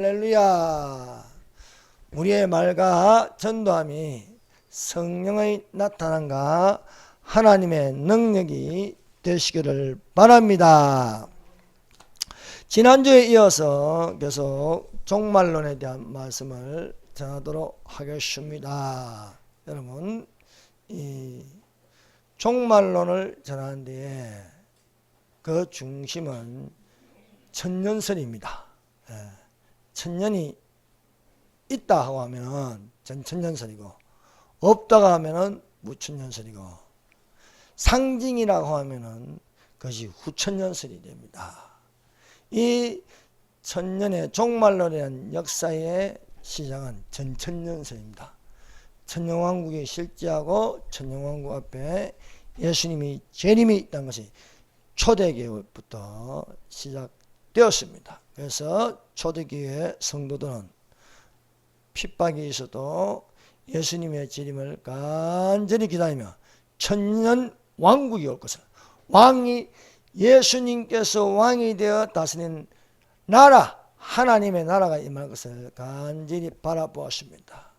할렐루야. 우리의 말과 전도함이 성령의 나타남과 하나님의 능력이 되시기를 바랍니다. 지난주에 이어서 계속 종말론에 대한 말씀을 전하도록 하겠습니다. 여러분, 이 종말론을 전하는 데에 그 중심은 천년설입니다. 천년이 있다 하고 하면은 전천년설이고, 없다고 하면은 무천년설이고, 상징이라고 하면은 그것이 후천년설이 됩니다. 이 천년의 종말론이라는 역사의 시작은 전천년설입니다. 천년왕국이 실제하고 천년왕국 앞에 예수님이 재림이 있다는 것이 초대교회부터 시작되었습니다. 그래서 초대교회 성도들은 핍박이 있어도 예수님의 재림을 간절히 기다리며 천년 왕국이 올 것을, 예수님께서 왕이 되어 다스리는 나라, 하나님의 나라가 임할 것을 간절히 바라보았습니다.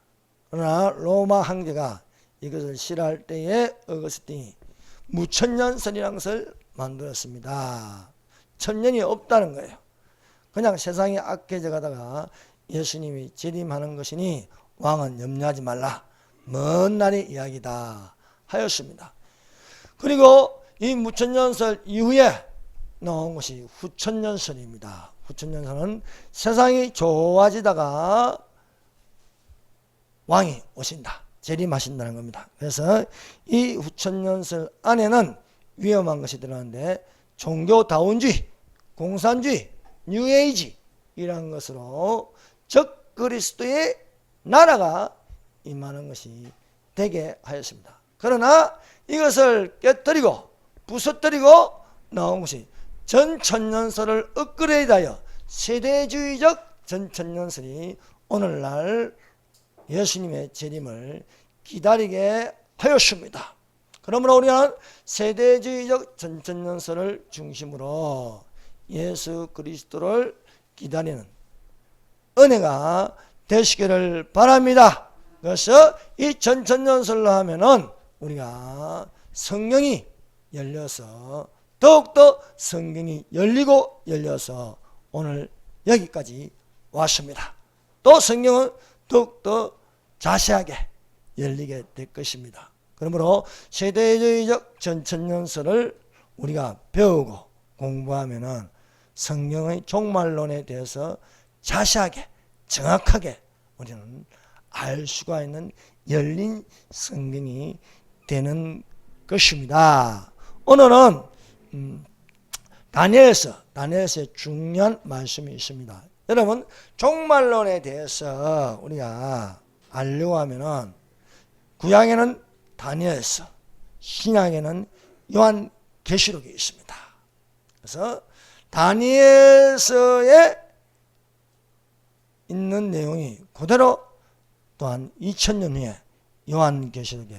그러나 로마 황제가 이것을 싫어할 때에 어거스틴이 무천년설이라는 것을 만들었습니다. 천년이 없다는 거예요. 그냥 세상이 악해져 가다가 예수님이 재림하는 것이니 왕은 염려하지 말라, 먼 날의 이야기다 하였습니다. 그리고 이 무천년설 이후에 나온 것이 후천년설입니다. 후천년설은 세상이 좋아지다가 왕이 오신다, 재림하신다는 겁니다. 그래서 이 후천년설 안에는 위험한 것이 들어가는데, 종교다운주의, 공산주의, 뉴에이지 이런 것으로 적 그리스도의 나라가 임하는 것이 되게 하였습니다. 그러나 이것을 깨뜨리고 부서뜨리고 나온 것이 전천년설을 업그레이드하여 세대주의적 전천년설이 오늘날 예수님의 재림을 기다리게 하였습니다. 그러므로 우리는 세대주의적 전천년설을 중심으로 예수 그리스도를 기다리는 은혜가 되시기를 바랍니다. 그래서 이 전천년설로 하면은 우리가 성령이 열려서, 더욱더 성경이 열리고 열려서 오늘 여기까지 왔습니다. 또 성경은 더욱더 자세하게 열리게 될 것입니다. 그러므로 세대주의적 전천년설을 우리가 배우고 공부하면은 성경의 종말론에 대해서 자세하게 정확하게 우리는 알 수가 있는 열린 성경이 되는 것입니다. 오늘은 다니엘서의 중요한 말씀이 있습니다. 여러분, 종말론에 대해서 우리가 알려고 하면은 구약에는 다니엘서, 신약에는 요한계시록이 있습니다. 그래서 다니엘서에 있는 내용이 그대로 또한 2000년 후에 요한계시록에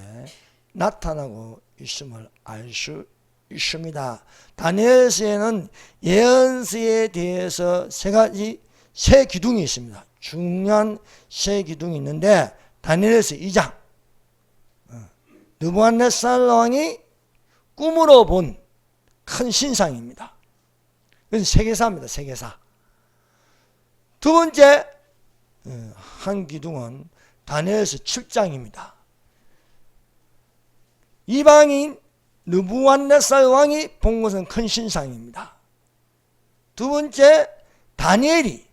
나타나고 있음을 알 수 있습니다. 다니엘서에는 예언서에 대해서 세 기둥이 있습니다. 중요한 세 기둥이 있는데, 다니엘서 2장, 느부갓네살 왕이 꿈으로 본 큰 신상입니다. 그건 세계사입니다. 세계사. 두 번째 한 기둥은 다니엘서 7장입니다. 이방인 느부갓네살 왕이 본 것은 큰 신상입니다. 두 번째, 다니엘이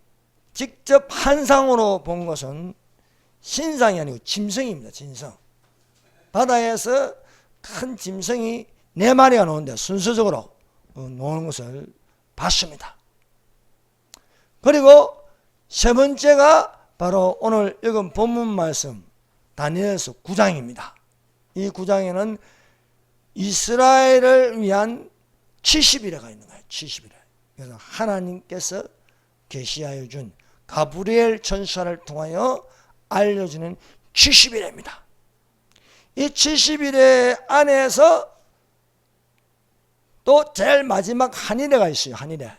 직접 환상으로 본 것은 신상이 아니고 짐승입니다. 짐승. 바다에서 큰 짐승이 4마리가 노는데 순서적으로 노는 것을 봤습니다. 그리고 세 번째가 바로 오늘 읽은 본문 말씀 다니엘서 9장입니다. 이 9장에는 이스라엘을 위한 70일회가 있는 거예요. 70일회. 그래서 하나님께서 계시하여 준 가브리엘 천사를 통하여 알려주는 70일회입니다. 이 70일회 안에서 또 제일 마지막 한일회가 있어요. 한일회.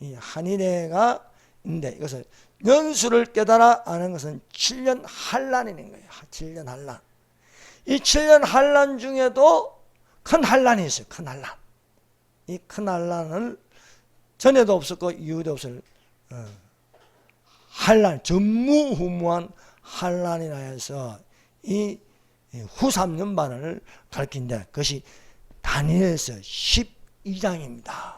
이 한일회가 있는데 이것을 연수를 깨달아 아는 것은 7년 한란이는 거예요. 7년 한란. 이 7년 한란 중에도 큰 한란이 있어요. 큰 한란. 이 큰 한란을 전에도 없었고 이후에도 없을 한란, 전무후무한 한란이라 해서 이 후 3년반을 가르친다. 그것이 다니엘서 12장입니다.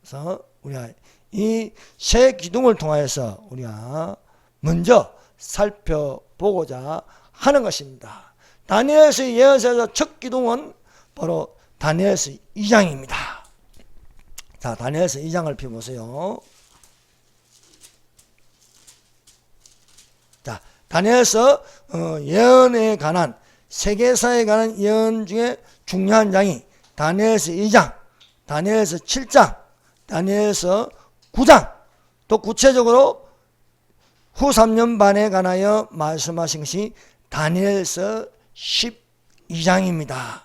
그래서 우리가 이 세 기둥을 통해서 우리가 먼저 살펴보고자 하는 것입니다. 다니엘서 예언서에서 첫 기둥은 바로 다니엘서 2장입니다. 자, 다니엘서 2장을 펴보세요. 자, 다니엘서 예언에 관한 세계사에 관한 예언 중에 중요한 장이 다니엘서 2장, 다니엘서 7장, 다니엘서 9장, 또 구체적으로 후 3년 반에 관하여 말씀하신 것이 다니엘서 12장입니다.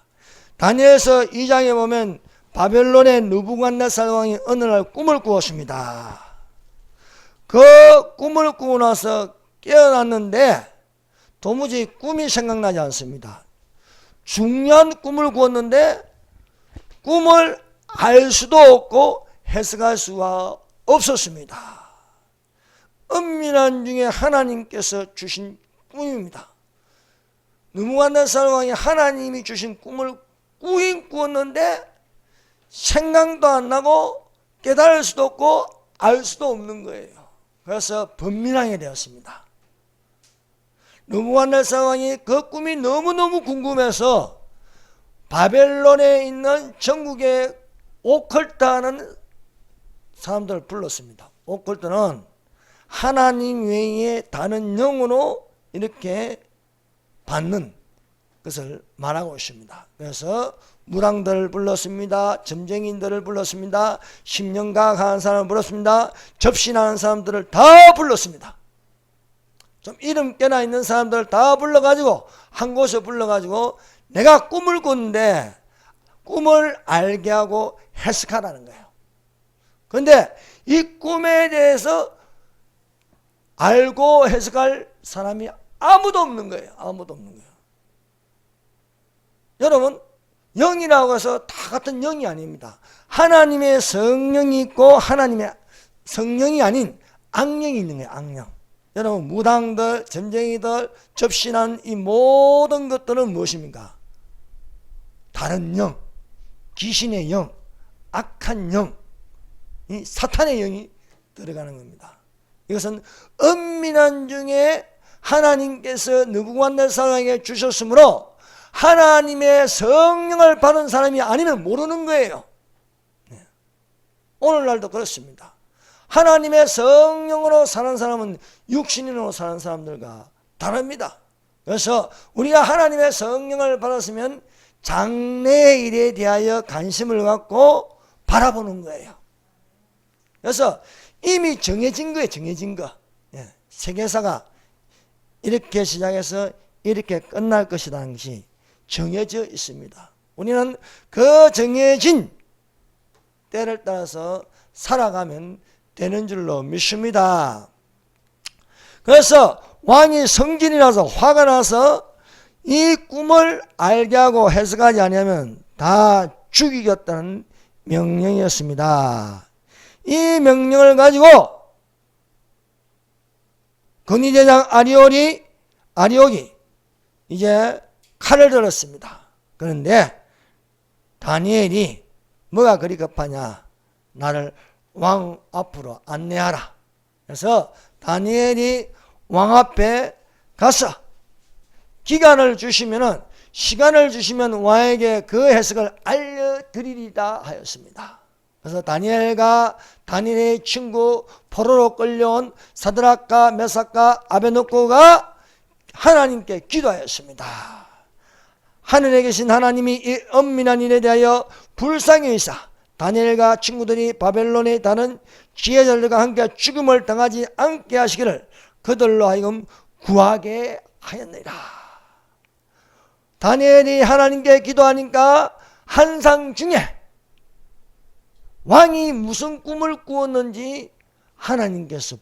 다니엘서 2장에 보면 바벨론의 느부갓네살 왕이 어느 날 꿈을 꾸었습니다. 그 꿈을 꾸고 나서 깨어났는데 도무지 꿈이 생각나지 않습니다. 중요한 꿈을 꾸었는데 꿈을 알 수도 없고 해석할 수가 없었습니다. 은밀한 중에 하나님께서 주신 꿈입니다. 느부갓네살 왕이 하나님이 주신 꿈을 꾸긴 꾸었는데 생각도 안 나고 깨달을 수도 없고 알 수도 없는 거예요. 그래서 번민하게 되었습니다. 느부갓네살 왕이 그 꿈이 너무너무 궁금해서 바벨론에 있는 전국의 오컬트하는 사람들을 불렀습니다. 오컬트는 하나님 외에 다른 영으로 이렇게 받는 것을 말하고 있습니다. 그래서 무당들을 불렀습니다. 점쟁이들을 불렀습니다. 심령과학하는 사람을 불렀습니다. 접신하는 사람들을 다 불렀습니다. 좀 이름 깨나 있는 사람들을 다 불러가지고 한 곳에 불러가지고 내가 꿈을 꿨는데 꿈을 알게 하고 해석하라는 거예요. 그런데 이 꿈에 대해서 알고 해석할 사람이 아무도 없는 거예요. 아무도 없는 거예요. 여러분, 영이라고 해서 다 같은 영이 아닙니다. 하나님의 성령이 있고 하나님의 성령이 아닌 악령이 있는 거예요. 악령. 여러분, 무당들, 점쟁이들, 접신한 이 모든 것들은 무엇입니까? 다른 영, 귀신의 영, 악한 영, 이 사탄의 영이 들어가는 겁니다. 이것은 은밀한 중에 하나님께서 느부갓네살에게 주셨으므로 하나님의 성령을 받은 사람이 아니면 모르는 거예요. 오늘날도 그렇습니다. 하나님의 성령으로 사는 사람은 육신으로 사는 사람들과 다릅니다. 그래서 우리가 하나님의 성령을 받았으면 장래의 일에 대하여 관심을 갖고 바라보는 거예요. 그래서 이미 정해진 거예요. 정해진 거. 세계사가 이렇게 시작해서 이렇게 끝날 것이라는 것이 정해져 있습니다. 우리는 그 정해진 때를 따라서 살아가면 되는 줄로 믿습니다. 그래서 왕이 성진이라서 화가 나서 이 꿈을 알게 하고 해석하지 않으면 다 죽이겠다는 명령이었습니다. 이 명령을 가지고 근위대장 아리옥이 이제 칼을 들었습니다. 그런데 다니엘이 뭐가 그리 급하냐, 나를 왕 앞으로 안내하라. 그래서 다니엘이 왕 앞에 가서 시간을 주시면 왕에게 그 해석을 알려드리리다 하였습니다. 그래서 다니엘의 친구 포로로 끌려온 사드락과 메삭과 아베노고가 하나님께 기도하였습니다. 하늘에 계신 하나님이 이 은밀한 일에 대하여 불쌍히 여기사 다니엘과 친구들이 바벨론에 다른 지혜자들과 함께 죽음을 당하지 않게 하시기를 그들로 하여금 구하게 하였느니라. 다니엘이 하나님께 기도하니까 환상 중에 왕이 무슨 꿈을 꾸었는지 하나님께서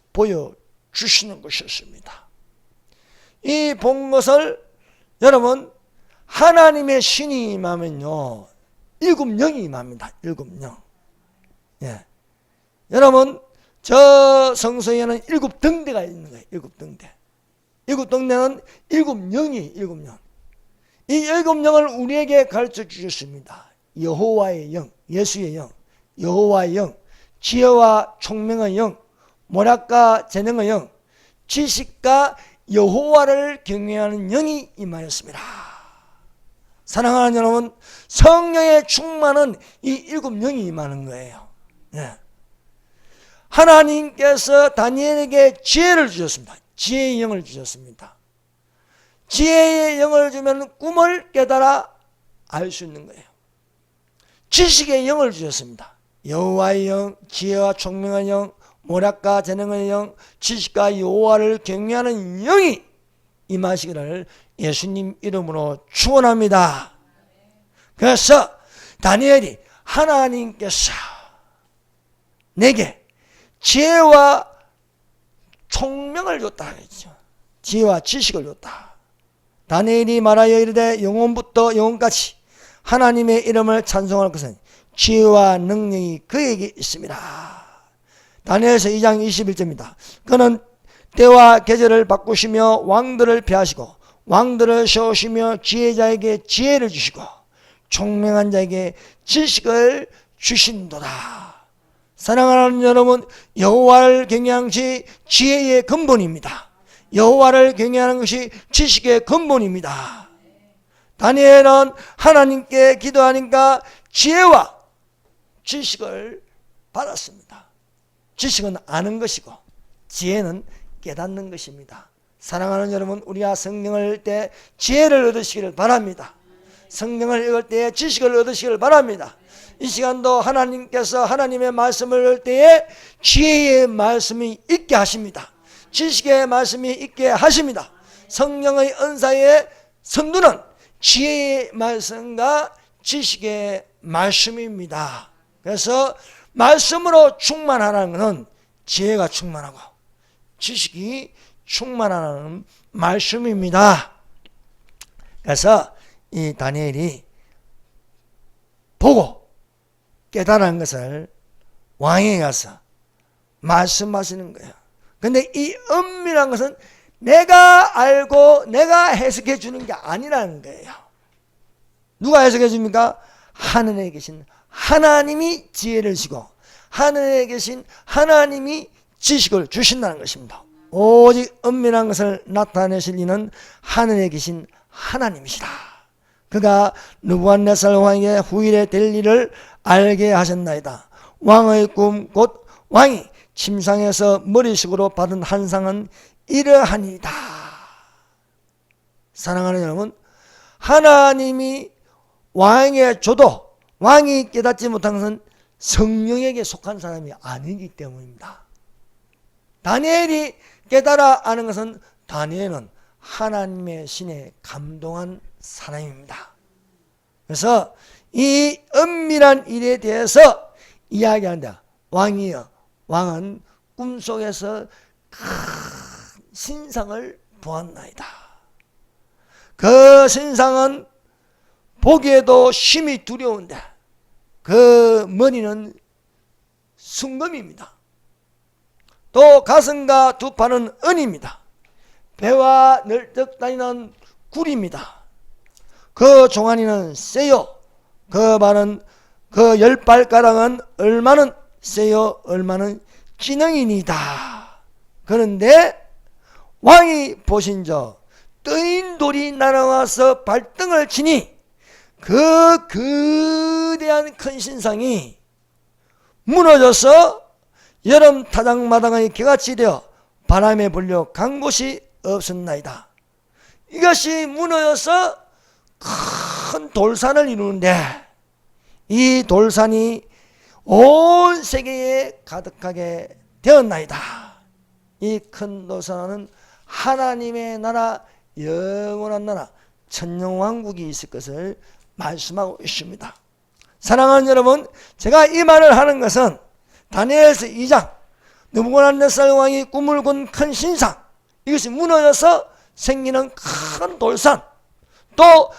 주시는 것이었습니다. 이 본 것을 여러분 하나님의 신이 임하면요 7영이 임합니다. 7영. 예. 여러분 저 성소에는 7등대가 있는 거예요. 7등대. 7등대는 7영이 7영. 이 7영을 우리에게 가르쳐 주셨습니다. 여호와의 영, 예수의 영, 여호와의 영, 지혜와 총명의 영, 모략과 재능의 영, 지식과 여호와를 경외하는 영이 임하였습니다. 사랑하는 여러분, 성령의 충만은 이 7영이 임하는 거예요. 네. 하나님께서 다니엘에게 지혜를 주셨습니다. 지혜의 영을 주셨습니다. 지혜의 영을 주면 꿈을 깨달아 알 수 있는 거예요. 지식의 영을 주셨습니다. 여호와의 영, 지혜와 총명의 영, 모략과 재능의 영, 지식과 여호와를 경외하는 영이 임하시기를 예수님 이름으로 축원합니다. 그래서 다니엘이 하나님께서 내게 지혜와 총명을 줬다 했죠. 지혜와 지식을 줬다. 다니엘이 말하여 이르되 영원부터 영원까지 하나님의 이름을 찬송할 것은 지혜와 능력이 그에게 있습니다. 다니엘서 2장 21절입니다. 그는 때와 계절을 바꾸시며 왕들을 폐하시고 왕들을 세우시며 지혜자에게 지혜를 주시고 총명한 자에게 지식을 주신도다. 사랑하는 여러분, 여호와를 경외하는 것이 지혜의 근본입니다. 여호와를 경외하는 것이 지식의 근본입니다. 다니엘은 하나님께 기도하니까 지혜와 지식을 받았습니다. 지식은 아는 것이고 지혜는 깨닫는 것입니다. 사랑하는 여러분, 우리가 성경을 읽을 때 지혜를 얻으시기를 바랍니다. 성경을 읽을 때 지식을 얻으시기를 바랍니다. 이 시간도 하나님께서 하나님의 말씀을 읽을 때에 지혜의 말씀이 있게 하십니다. 지식의 말씀이 있게 하십니다. 성령의 은사의 선두는 지혜의 말씀과 지식의 말씀입니다. 그래서 말씀으로 충만하라는 것은 지혜가 충만하고 지식이 충만하는 말씀입니다. 그래서 이 다니엘이 보고 깨달은 것을 왕에게 가서 말씀하시는 거예요. 근데 이 은밀한 것은 내가 알고 내가 해석해 주는 게 아니라는 거예요. 누가 해석해 줍니까? 하늘에 계신 하나님이 지혜를 주시고 하늘에 계신 하나님이 지식을 주신다는 것입니다. 오직 은밀한 것을 나타내실 이는 하늘에 계신 하나님이시다. 그가 느부갓네살 왕에게 후일에 될 일을 알게 하셨나이다. 왕의 꿈 곧 왕이 침상에서 머리식으로 받은 환상은 이러하니이다. 사랑하는 여러분, 하나님이 왕에게 줘도 왕이 깨닫지 못한 것은 성령에게 속한 사람이 아니기 때문입니다. 다니엘이 깨달아 아는 것은 다니엘은 하나님의 신에 감동한 사람입니다. 그래서 이 은밀한 일에 대해서 이야기한다. 왕이여, 왕은 꿈속에서 큰 신상을 보았나이다. 그 신상은 보기에도 심히 두려운데 그 머리는 순금입니다. 또 가슴과 두 팔은 은입니다. 배와 널떡 다니는 굴입니다. 그 종아리는 세요. 그 발은 그 10발가락은 얼마는 세요, 얼마는 찌능이니다. 그런데 왕이 보신저 뜨인 돌이 날아와서 발등을 치니 그 거대한 큰 신상이 무너져서 여름 타작마당의 개같이 되어 바람에 불려 간 곳이 없었나이다. 이것이 무너져서 큰 돌산을 이루는데 이 돌산이 온 세계에 가득하게 되었나이다. 이 큰 돌산은 하나님의 나라, 영원한 나라, 천년왕국이 있을 것을 말씀하고 있습니다. 사랑하는 여러분, 제가 이 말을 하는 것은 다니엘서 2장 느부갓네살 왕이 꿈을 꾼 큰 신상, 이것이 무너져서 생기는 큰 돌산, 또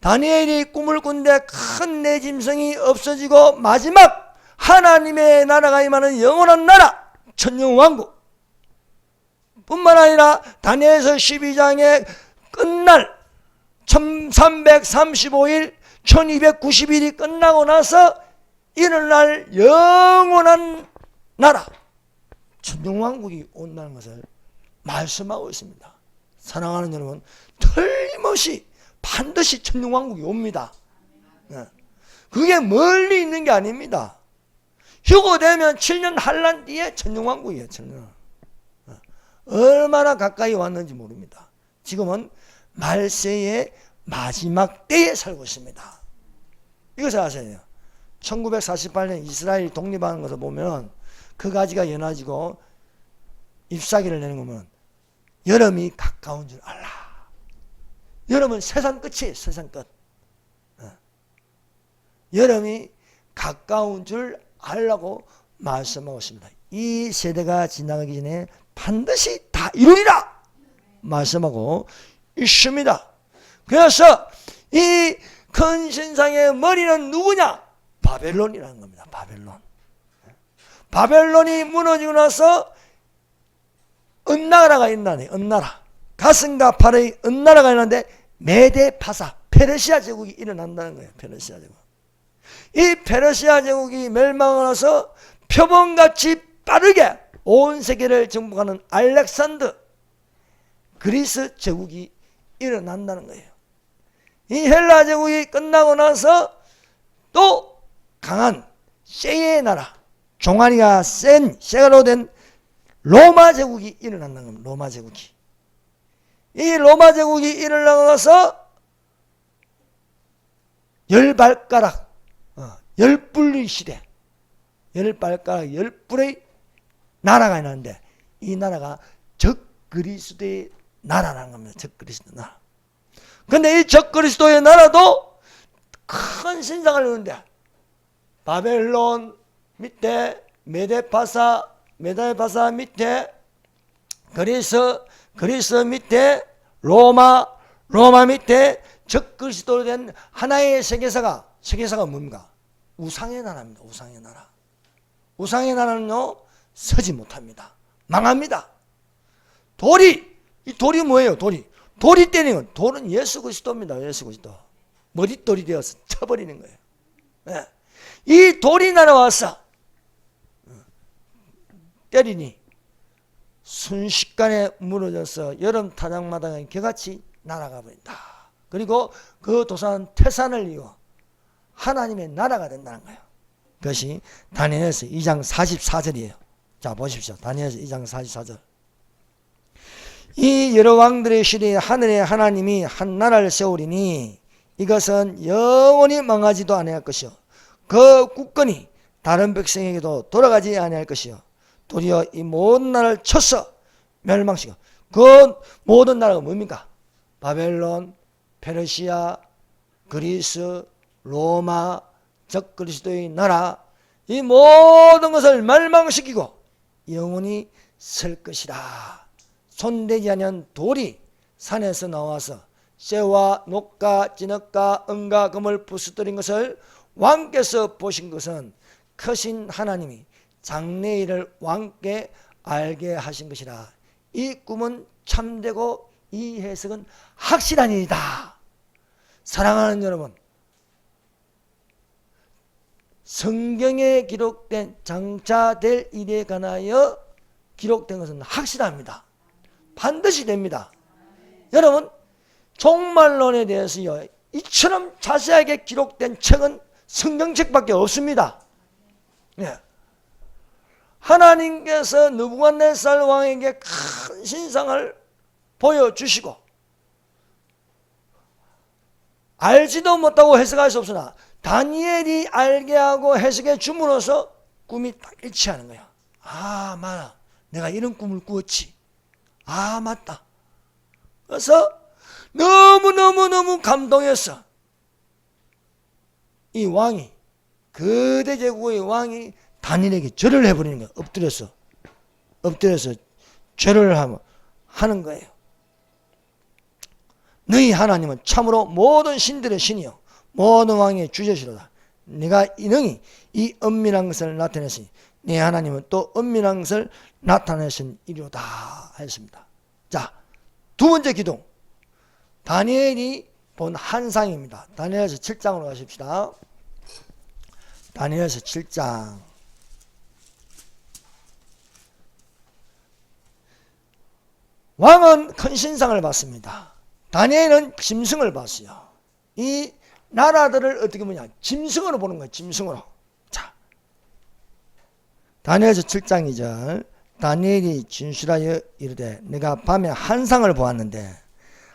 다니엘이 꿈을 꾼데 큰 내 짐승이 없어지고 마지막 하나님의 나라가 임하는 영원한 나라 천년왕국 뿐만 아니라 다니엘서 12장의 끝날 1335일 1290일이 끝나고 나서 일어날 영원한 나라 천년왕국이 온다는 것을 말씀하고 있습니다. 사랑하는 여러분, 틀림없이 반드시 천년왕국이 옵니다. 그게 멀리 있는 게 아닙니다. 휴거되면 7년 한란 뒤에 천년왕국이에요. 천년. 얼마나 가까이 왔는지 모릅니다. 지금은 말세의 마지막 때에 살고 있습니다. 이것을 아셔야 돼요. 1948년 이스라엘이 독립하는 것을 보면 그 가지가 연해지고 잎사귀를 내는 거면 여름이 가까운 줄 알라. 여름은 세상 끝이에요. 세상 끝. 여름이 가까운 줄 알라고 말씀하고 있습니다. 이 세대가 지나가기 전에 반드시 다 이루리라 말씀하고 있습니다. 그래서 이 큰 신상의 머리는 누구냐? 바벨론이라는 겁니다. 바벨론. 바벨론이 무너지고 나서 은나라가 있나네. 은나라. 가슴과 팔의 은나라가 있는데 메데파사 페르시아 제국이 일어난다는 거예요. 페르시아 제국. 이 페르시아 제국이 멸망을 해서 표범같이 빠르게 온 세계를 정복하는 알렉산더 그리스 제국이 일어난다는 거예요. 이 헬라 제국이 끝나고 나서 또 강한 쇠의 나라, 종아리가 센 쇠가로 된 로마 제국이 일어난다는 겁니다. 로마 제국이. 이 로마 제국이 일어나고 나서 열 발가락, 열 뿔의 시대, 열 발가락, 열 뿔의 나라가 있는데 이 나라가 적그리스도의 나라라는 겁니다. 적그리스도 나라. 근데 이 적그리스도의 나라도 큰 신상을 이루는데 바벨론 밑에 메데파사 밑에 그리스 밑에 로마 밑에 적그리스도로 된 하나의 세계사가 뭡니까? 우상의 나라입니다. 우상의 나라. 우상의 나라는요 서지 못합니다. 망합니다. 이 돌이 뭐예요? 돌이 때리는 건 돌은 예수 그리스도입니다. 예수 그리스도. 머릿돌이 되어서 쳐버리는 거예요. 네. 이 돌이 날아와서 때리니 순식간에 무너져서 여름 타작마당에 개같이 날아가 버린다. 그리고 그 도산은 태산을 이어 하나님의 나라가 된다는 거예요. 그것이 다니엘서 2장 44절이에요. 자 보십시오. 다니엘서 2장 44절. 이 여러 왕들의 시대에 하늘의 하나님이 한 나라를 세우리니 이것은 영원히 망하지도 아니할 것이요 그 국권이 다른 백성에게도 돌아가지 아니할 것이요 도리어 이 모든 나라를 쳐서 멸망시켜. 그 모든 나라가 뭡니까? 바벨론, 페르시아, 그리스, 로마, 적그리스도의 나라, 이 모든 것을 멸망시키고 영원히 설 것이다. 손대지 않은 돌이 산에서 나와서 쇠와 녹과 진흙과 은과 금을 부수뜨린 것을 왕께서 보신 것은 크신 하나님이 장래일을 왕께 알게 하신 것이라. 이 꿈은 참되고 이 해석은 확실한 일이다. 사랑하는 여러분, 성경에 기록된 장차될 일에 관하여 기록된 것은 확실합니다. 반드시 됩니다. 여러분, 종말론에 대해서요 이처럼 자세하게 기록된 책은 성경책밖에 없습니다. 네. 하나님께서 느부갓네살 왕에게 큰 신상을 보여주시고 알지도 못하고 해석할 수 없으나 다니엘이 알게 하고 해석해 줌으로써 꿈이 딱 일치하는 거야. 아 맞아, 내가 이런 꿈을 꾸었지. 아 맞다. 그래서 너무너무 감동했어. 이 왕이, 거대 제국의 왕이 다니엘에게 절을 해버리는 거예요. 엎드려서 절을 하는 거예요. 너희 하나님은 참으로 모든 신들의 신이요 모든 왕의 주제시로다. 내가 능히 이 은밀한 것을 나타냈으니 네 하나님은 또 은밀한 것을 나타내신 이로다 하였습니다. 자, 두 번째 기둥, 다니엘이 본 환상입니다. 다니엘서 7장으로 가십시다. 다니엘서 7장. 왕은 큰 신상을 봤습니다. 다니엘은 짐승을 봤어요. 이 나라들을 어떻게 보냐, 짐승으로 보는 거예요. 짐승으로. 자, 다니엘서 7장 2절. 다니엘이 진술하여 이르되 내가 밤에 환상을 보았는데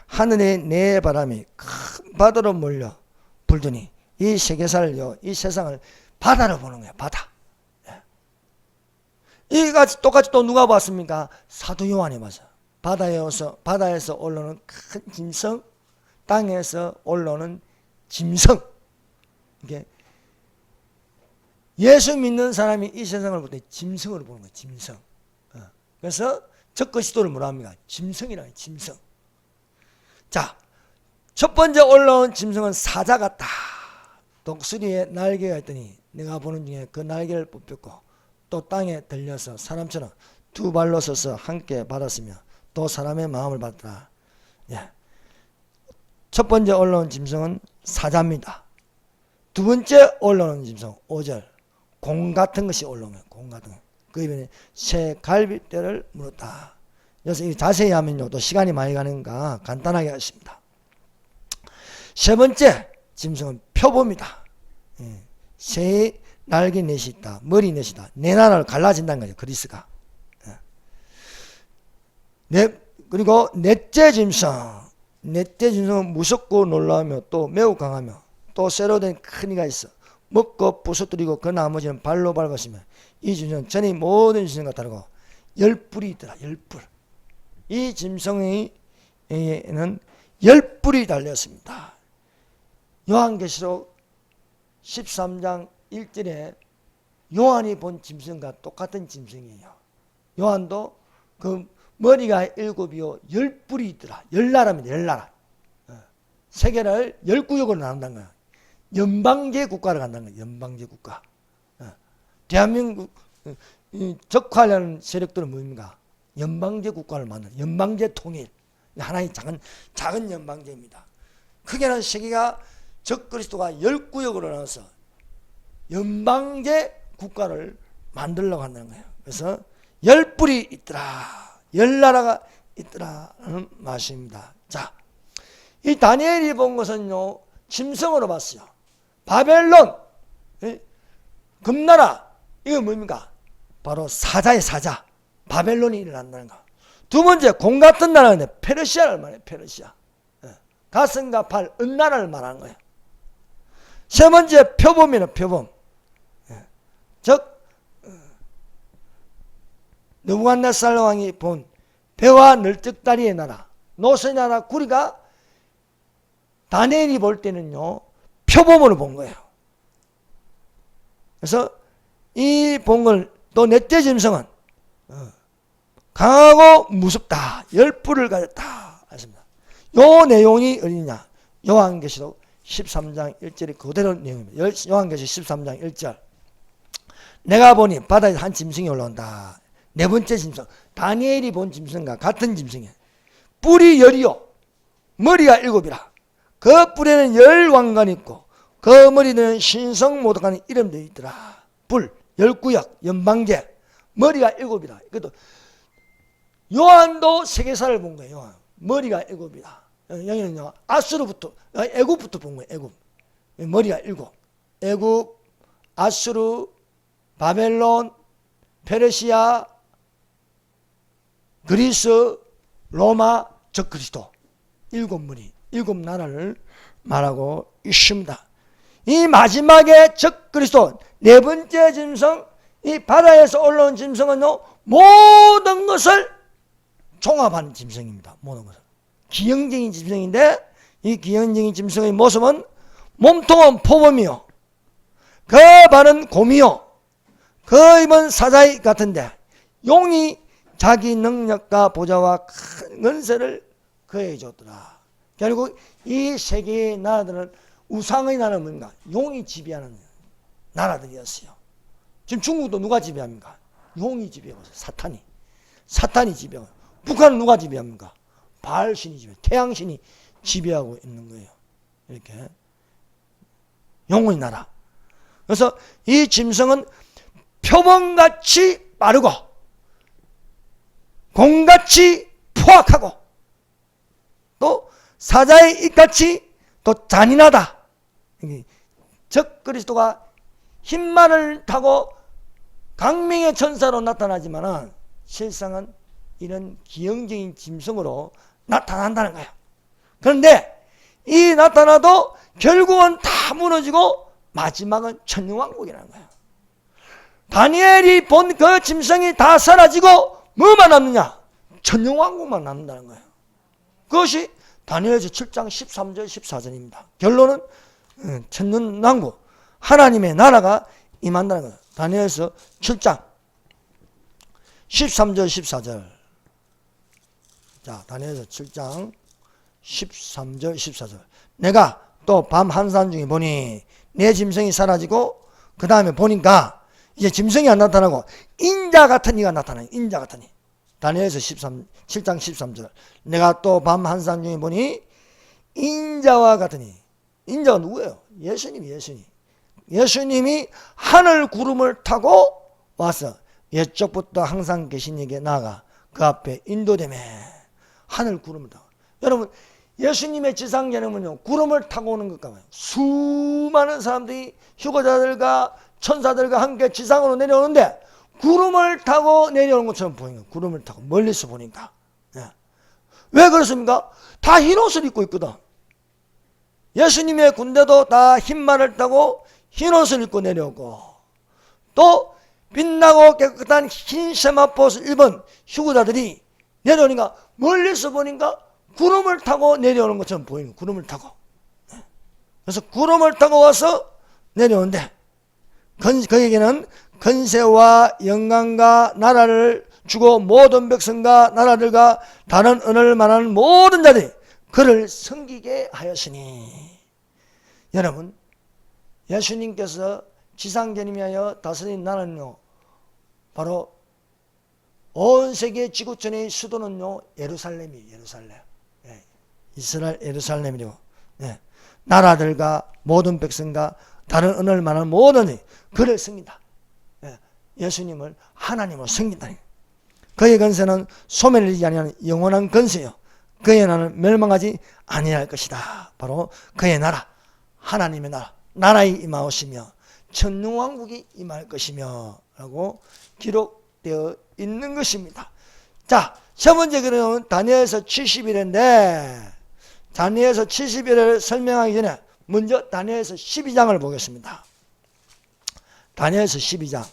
하늘에 네 바람이 큰 바다로 몰려 불더니 이 세계사를요, 이 세상을 바다로 보는 거예요. 바다. 이같이 똑같이 또 누가 봤습니까? 사도 요한이 봤어요. 바다에서 올라오는 큰 짐승, 땅에서 올라오는 짐승. 이게 예수 믿는 사람이 이 세상을 볼 때 짐승으로 보는 거예요. 짐승. 그래서 적그리스도를 뭐라 합니까? 짐승이라는 짐승. 자, 첫 번째 올라온 짐승은 사자 같다. 독수리에 날개가 있더니 내가 보는 중에 그 날개를 뽑혔고 또 땅에 들려서 사람처럼 두 발로 서서 함께 받았으며 또 사람의 마음을 받더라. 예. 첫 번째 올라온 짐승은 사자입니다. 두 번째 올라오는 짐승 5절 공 같은 것이 올라오면 공 같은 것. 그 입에는 새 갈빗대를 물었다. 그래서 자세히 하면요 또 시간이 많이 가는가 간단하게 하겠습니다. 세 번째 짐승은 표범이다. 예. 새의 날개 넷이 있다. 머리 넷이 있다. 네 나라를 갈라진다는 거죠. 그리스가. 그리고 넷째 짐승은 무섭고 놀라우며 또 매우 강하며 또 쇠로 된 큰 이가 있어 먹고 부서뜨리고 그 나머지는 발로 밟았으며 이 짐승은 전에 모든 짐승과 다르고 10뿔이 있더라. 10뿔. 이 짐승에는 10뿔이 달렸습니다. 요한계시록 13장 1절에 요한이 본 짐승과 똑같은 짐승이에요. 요한도 그 머리가 7이요 10뿔이 있더라. 10나라입니다. 10나라. 세계를 10구역으로 나눈다는 거야. 연방제 국가를 간다는 거야. 연방제 국가. 대한민국 적화하려는 세력들은 뭡니까? 연방제 국가를 만드는 연방제 통일. 하나의 작은 연방제입니다. 크게는 세계가 적그리스도가 10구역으로 나눠서 연방제 국가를 만들려고 한다는 거예요. 그래서 10뿔이 있더라. 10나라가 있더라는 말씀입니다. 자, 이 다니엘이 본 것은요 짐승으로 봤어요. 바벨론 금나라 이거 뭡니까? 바로 사자의 사자 바벨론이 일어난다는 거. 두 번째 공 같은 나라인데 페르시아를 말해요. 페르시아. 가슴과 팔 은나라를 말하는 거예요. 세 번째 표범이는 표범. 즉 느부갓네살 왕이 본 배와 널찍다리의 나라 노새 나라 구리가 다니엘이 볼 때는요 표범으로 본 거예요. 그래서 이 본 걸 또 넷째 짐승은 강하고 무섭다. 10뿔을 가졌다 했습니다. 요 내용이 어디냐? 요한계시록 13장 1절이 그대로 내용입니다. 요한계시록 13장 1절 내가 보니 바다에 한 짐승이 올라온다. 네 번째 짐승 다니엘이 본 짐승과 같은 짐승이에요. 뿔이 10이요 머리가 7이라. 그 뿔에는 10왕관이 있고 그 머리는 신성모독하는 이름도 있더라. 뿔 10구역 연방제 머리가 7이라. 그것도 요한도 세계사를 본 거예요. 요한. 머리가 7이라. 여기는요 아수르부터 애굽부터 본 거예요. 애굽 머리가 7. 애굽 아수르 바벨론 페르시아 그리스 로마 적그리스도 7무리 7나라를 말하고 있습니다. 이 마지막에 적그리스도 네 번째 짐승 이 바다에서 올라온 짐승은요 모든 것을 종합한 짐승입니다. 모든 것을 기형적인 짐승인데 이 기형적인 짐승의 모습은 몸통은 표범이요 그 발은 곰이요 그 입은 사자의 같은데 용이 자기 능력과 보좌와 큰 은세를 그에게 줬더라. 결국 이 세계의 나라들은 우상의 나라는 뭔가? 용이 지배하는 나라들이었어요. 지금 중국도 누가 지배합니까? 용이 지배하고 있어요. 사탄이 지배하고. 북한은 누가 지배합니까? 바알신이 지배, 태양신이 지배하고 있는 거예요. 이렇게 영혼의 나라. 그래서 이 짐승은 표범같이 빠르고 공같이 포악하고 또 사자의 입같이 또 잔인하다. 적 그리스도가 흰말을 타고 강명의 천사로 나타나지만 실상은 이런 기형적인 짐승으로 나타난다는 거예요. 그런데 이 나타나도 결국은 다 무너지고 마지막은 천년왕국이라는 거예요. 다니엘이 본 그 짐승이 다 사라지고 뭐만 남느냐? 천년왕국만 남는다는 거예요. 그것이 다니엘서 7장 13절 14절입니다. 결론은 천년왕국 하나님의 나라가 임한다는 거예요. 다니엘서 7장 13절 14절. 자, 다니엘서 7장 13절 14절. 내가 또 밤 한산 중에 보니 내 짐승이 사라지고 그 다음에 보니까 이제 짐승이 안 나타나고 인자 같은 이가 나타나요. 인자 같은 이. 다니엘서 7장 13절. 내가 또 밤 한산 중에 보니 인자와 같은 이. 인자가 누구예요? 예수님이 하늘 구름을 타고 와서 옛적부터 항상 계신 이에게 나아가 그 앞에 인도되매 하늘 구름을 타고. 여러분 예수님의 지상계는요 구름을 타고 오는 것과 같아요. 수많은 사람들이 휴거자들과 천사들과 함께 지상으로 내려오는데 구름을 타고 내려오는 것처럼 보이는 거예요. 구름을 타고 멀리서 보니까. 왜 그렇습니까? 다 흰옷을 입고 있거든. 예수님의 군대도 다 흰말을 타고 흰옷을 입고 내려오고 또 빛나고 깨끗한 흰 세마포옷을 입은 휴거자들이 내려오니까 멀리서 보니까 구름을 타고 내려오는 것처럼 보이는 거예요. 구름을 타고. 그래서 구름을 타고 와서 내려오는데 그에게는 건세와 영광과 나라를 주고 모든 백성과 나라들과 다른 언어를 말하는 모든 자들이 그를 섬기게 하였으니. 여러분 예수님께서 지상전임하여 다스린 나라는요 바로 온 세계 지구촌의 수도는요 예루살렘이에요. 예루살렘. 이스라엘 예루살렘이고 나라들과 모든 백성과 다른 언어를 말하는 모든 그를 섬긴다. 예수님을 하나님을 섬긴다. 그의 건세는 소멸되지 아니하는 영원한 건세요. 그의 나라는 멸망하지 아니할 것이다. 바로 그의 나라, 하나님의 나라에 임하오시며 천년왕국이 임할 것이며 라고 기록되어 있는 것입니다. 자, 첫 번째 그러면 다니엘서 70일인데 다니엘서 70일을 설명하기 전에 먼저 다니엘서 12장을 보겠습니다. 다니엘서 12장.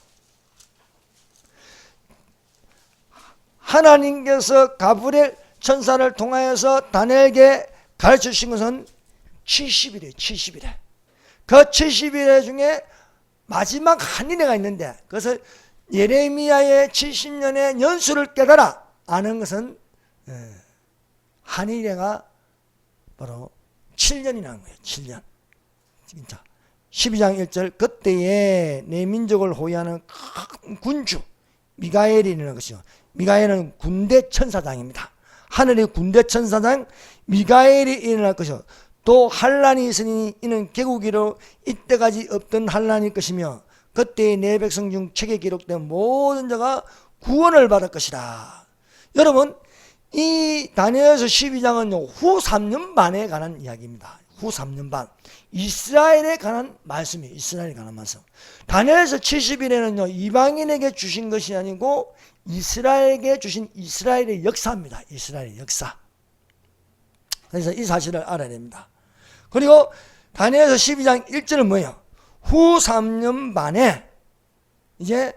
하나님께서 가브리엘 천사를 통하여서 다니엘에게 가르쳐 주신 것은 70일이에요. 70일에. 그 70일 중에 마지막 한 일회가 있는데 그것을 예레미야의 70년의 연수를 깨달아 아는 것은 한 일회가 바로 7년이라는 거예요. 7년. 진짜. 12장 1절 그때에 내 민족을 호위하는 큰 군주 미가엘이 일어난 것이요. 미가엘은 군대 천사장입니다. 하늘의 군대 천사장 미가엘이 일어날 것이요. 또 환란이 있으니 이는 개국이로 이때까지 없던 환란일 것이며 그때의 내 백성 중 책에 기록된 모든 자가 구원을 받을 것이다. 여러분 이 다니엘서 12장은요 후 3년 반에 관한 이야기입니다. 후 3년 반 이스라엘에 관한 말씀이에요. 이스라엘에 관한 말씀. 다니엘서 70일에는요 이방인에게 주신 것이 아니고 이스라엘에게 주신 이스라엘의 역사입니다. 이스라엘의 역사. 그래서 이 사실을 알아야 됩니다. 그리고 다니엘서 12장 1절은 뭐예요? 후 3년 반에 이제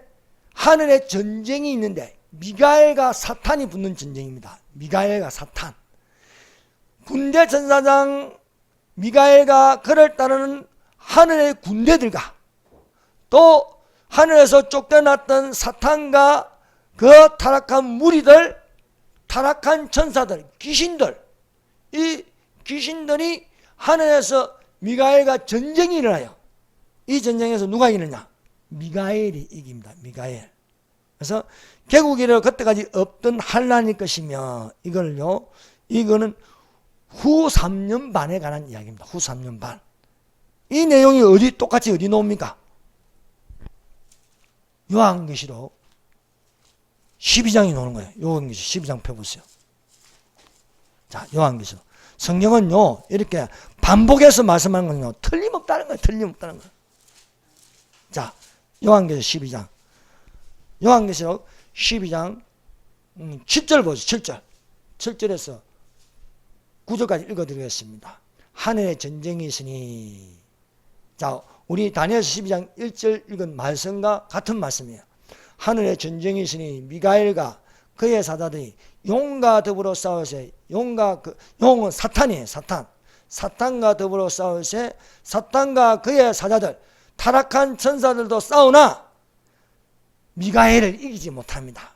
하늘에 전쟁이 있는데 미가엘과 사탄이 붙는 전쟁입니다. 미가엘과 사탄. 군대 전사장 미가엘과 그를 따르는 하늘의 군대들과 또 하늘에서 쫓겨났던 사탄과 그 타락한 무리들, 타락한 천사들, 귀신들, 이 귀신들이 하늘에서 미가엘과 전쟁이 일어나요. 이 전쟁에서 누가 이기느냐? 미가엘이 이깁니다. 미가엘. 그래서 개국이라 그때까지 없던 환란일 것이며, 이거는 후 3년 반에 관한 이야기입니다. 후 3년 반. 이 내용이 똑같이 어디 나옵니까? 요한계시록 12장이 나오는 거예요. 요한계시록 12장 펴보세요. 자, 요한계시록. 성경은요, 이렇게 반복해서 말씀하는 거는요, 틀림없다는 거예요. 틀림없다는 거예요. 자, 요한계시록 12장. 요한계시록 12장 7절 보세요. 7절. 7절에서 9절까지 읽어드리겠습니다. 하늘에 전쟁이 있으니. 자, 우리 다니엘서 12장 1절 읽은 말씀과 같은 말씀이에요. 하늘에 전쟁이 있으니 미가엘과 그의 사자들이 용과 더불어 싸우세. 용은 사탄이에요. 사탄과 더불어 싸우세. 사탄과 그의 사자들, 타락한 천사들도 싸우나 미가엘을 이기지 못합니다.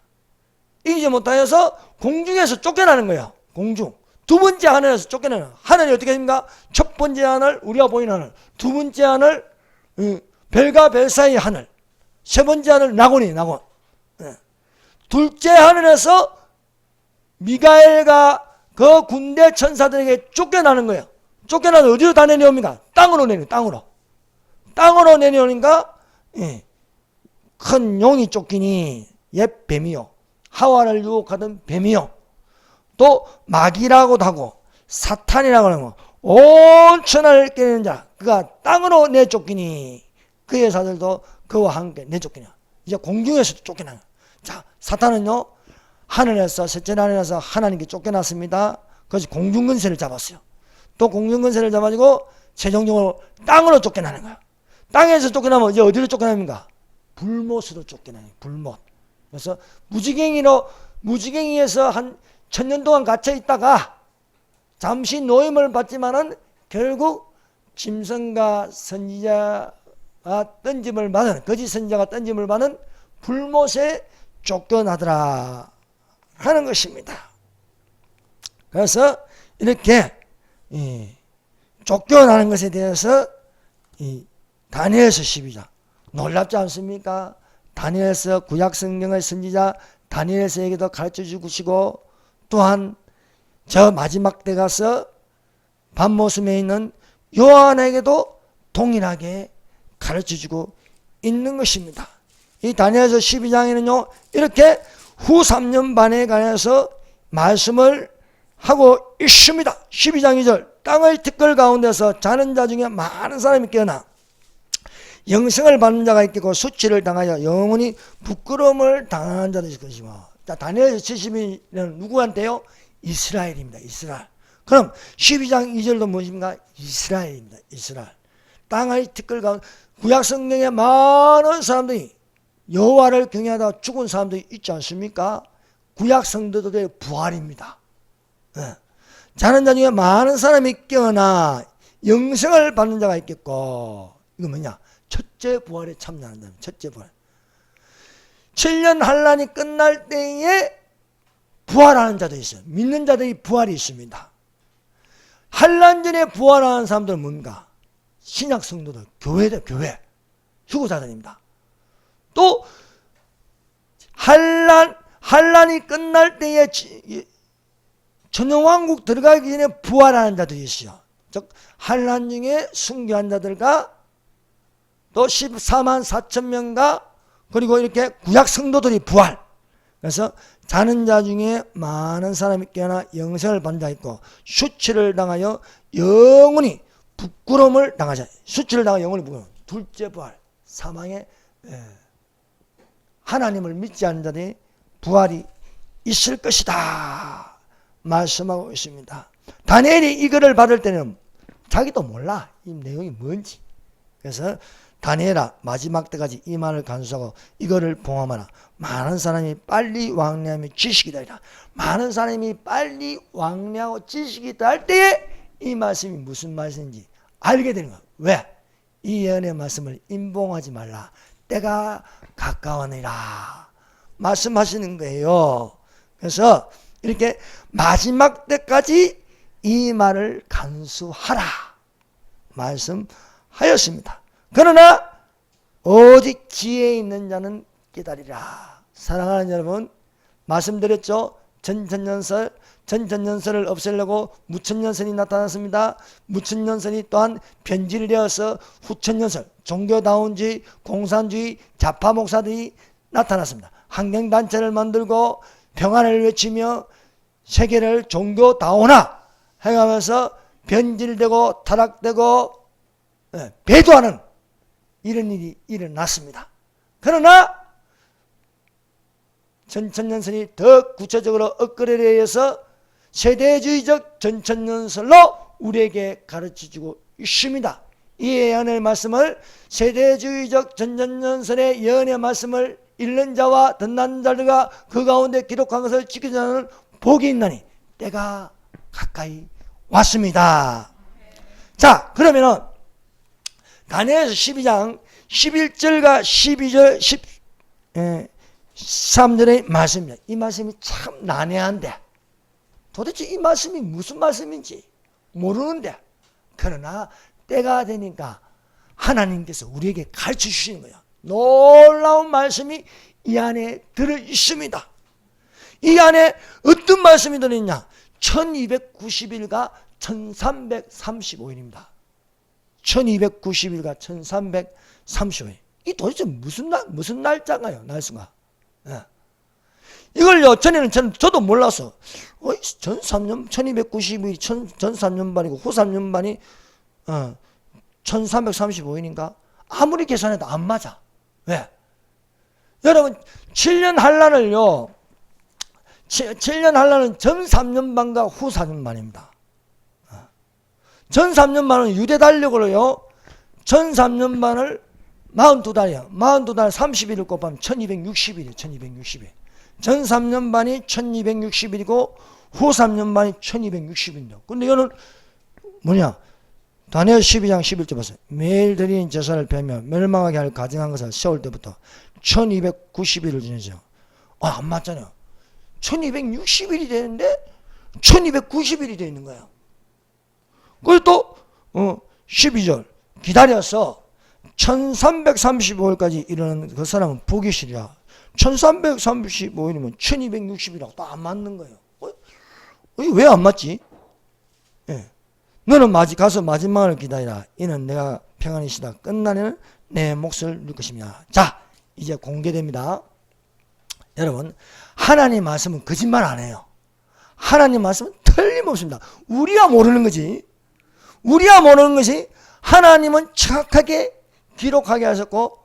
이기지 못하여서 공중에서 쫓겨나는 거예요. 공중. 두 번째 하늘에서 쫓겨나는. 하늘이 어떻게 됩니까? 첫 번째 하늘, 우리가 보이는 하늘. 두 번째 하늘, 별과 별 사이 하늘. 세 번째 하늘, 낙원. 둘째 하늘에서 미가엘과 그 군대 천사들에게 쫓겨나는 거예요. 쫓겨나서 어디로 다 내려옵니까? 땅으로 내려요. 땅으로 내려오니까 큰 용이 쫓기니 옛 뱀이요, 하와를 유혹하던 뱀이요, 또 마귀라고도 하고 사탄이라고 하는 온 천하를 깨는 자, 그가 땅으로 내쫓기니 그의 사들도 그와 함께 내쫓기냐. 이제 공중에서 쫓겨나요. 자, 사탄은요, 하늘에서, 셋째 하늘에서 하나님께 쫓겨났습니다. 그래서 공중근세를 잡았어요. 또 공중근세를 잡아가지고 최종적으로 땅으로 쫓겨나는 거예요. 땅에서 쫓겨나면 이제 어디로 쫓겨납니까? 불못으로 쫓겨나요. 불못. 그래서 무지갱이에서 한 1000년 동안 갇혀 있다가 잠시 노임을 받지만은 결국 짐승과 선지자가 던짐을 받은, 거짓 선지자가 던짐을 받은 불못에 쫓겨나더라 하는 것입니다. 그래서 이렇게 쫓겨나는 것에 대해서 다니엘서 12장 놀랍지 않습니까? 다니엘서 구약 성경의 선지자 다니엘서에게도 가르쳐 주시고, 또한 저 마지막 때 가서 밤모섬에 있는 요한에게도 동일하게 가르쳐 주고 있는 것입니다. 이 다니엘서 12장에는요, 이렇게 후 3년 반에 관해서 말씀을 하고 있습니다. 12장 2절. 땅의 티끌 가운데서 자는 자 중에 많은 사람이 깨어나 영생을 받는 자가 있겠고 수치를 당하여 영원히 부끄러움을 당하는 자도 있을 것이고. 자, 다니엘서 70일은 누구한테요? 이스라엘입니다. 이스라엘. 그럼 12장 2절도 무엇입니까? 이스라엘입니다. 이스라엘. 땅의 티끌 가운데 구약 성경에 많은 사람들이 여호와를 경외하다 죽은 사람들이 있지 않습니까? 구약 성도들의 부활입니다. 자는 자 중에 많은 사람이 깨어나 영생을 받는 자가 있겠고, 이거 뭐냐? 첫째 부활에 참여한다면 첫째 부활. 7년 환란이 끝날 때에 부활하는 자도 있어요. 믿는 자들이 부활이 있습니다. 환란 전에 부활하는 사람들은 뭔가? 신약 성도들, 교회들, 교회 휴거자들입니다. 또 환란이 끝날 때에 천영왕국 들어가기 전에 부활하는 자들이 있어요. 즉 환란 중에 순교한 자들과 또 14만 4천 명과 그리고 이렇게 구약 성도들이 부활. 그래서 자는 자 중에 많은 사람이 깨어나 영생을 받는 자 있고, 수치를 당하여 영원히 부끄러움을 당하자. 수치를 당하여 영원히 부끄러움. 둘째 부활. 사망의 하나님을 믿지 않는 자들이 부활이 있을 것이다 말씀하고 있습니다. 다니엘이 이거를 받을 때는 자기도 몰라 이 내용이 뭔지. 그래서 다니엘아, 마지막 때까지 이 말을 간수하고 이거를 봉함하라. 많은 사람이 빨리 왕래하며 지식이 더하리라. 많은 사람이 빨리 왕래하고 지식이 더할 때에 이 말씀이 무슨 말씀인지 알게 되는 거야. 왜? 이 예언의 말씀을 임봉하지 말라. 때가 가까워니라 말씀하시는 거예요. 그래서 이렇게 마지막 때까지 이 말을 간수하라 말씀하였습니다. 그러나 오직 지혜 있는 자는 기다리라. 사랑하는 여러분, 말씀드렸죠. 전천년설을 없애려고 무천년설이 나타났습니다. 무천년설이 또한 변질되어서 후천년설, 종교다운주의, 공산주의, 좌파 목사들이 나타났습니다. 환경단체를 만들고 평안을 외치며 세계를 종교다운화 해가면서 변질되고 타락되고 배도하는 이런 일이 일어났습니다. 그러나 전천년설이 더 구체적으로 업그레이드에 의해서 세대주의적 전천년설로 우리에게 가르쳐주고 있습니다. 이 예언의 말씀을 세대주의적 전천년설의 예언의 말씀을 읽는 자와 듣는 자들과 그 가운데 기록한 것을 지키는 자는 복이 있나니 때가 가까이 왔습니다. 자, 그러면은 다니엘서 12장 11절과 12절 13절의 말씀입니다. 이 말씀이 참 난해한데 도대체 이 말씀이 무슨 말씀인지 모르는데, 그러나 때가 되니까 하나님께서 우리에게 가르쳐 주시는 거예요. 놀라운 말씀이 이 안에 들어있습니다. 이 안에 어떤 말씀이 들어있냐? 1290일과 1335일입니다. 1290일과 1335일. 이 도대체 무슨 날짜인가요? 날수가. 예. 이걸요, 전에는 저도 몰라서, 전 3년, 1290일이 전 3년반이고, 후 3년반이, 1335일인가? 아무리 계산해도 안 맞아. 왜? 여러분, 7년 한란을요, 7년 한란은 전 3년반과 후 4년반입니다. 전 3년반은 유대 달력으로요, 전 3년반을 42달이에요. 42달 31일 곱하면 1260일이에요. 1260일. 전 3년반이 1260일이고 후 3년반이 1260일입니다. 근데 이거는 뭐냐? 다니엘 12장 11절 보세요. 매일 드리는 제사를 뵈며 멸망하게 할 가증한 것을 세울 때부터 1290일을 지내죠. 안 맞잖아요. 1260일이 되는데 1290일이 되어 있는 거예요. 그리고 또 12절 기다려서 1335일까지 이르는 그 사람은 복이시리라. 1335일이면 1260이라고 또 안 맞는 거예요. 왜 안 맞지? 예. 너는 가서 마지막을 기다리라. 이는 내가 평안이시다. 끝나는 내 몫을 누릴 것입니다. 자, 이제 공개됩니다. 여러분, 하나님 말씀은 거짓말 안 해요. 하나님 말씀은 틀림없습니다. 우리가 모르는 거지. 우리가 모르는 것이 하나님은 정확하게 기록하게 하셨고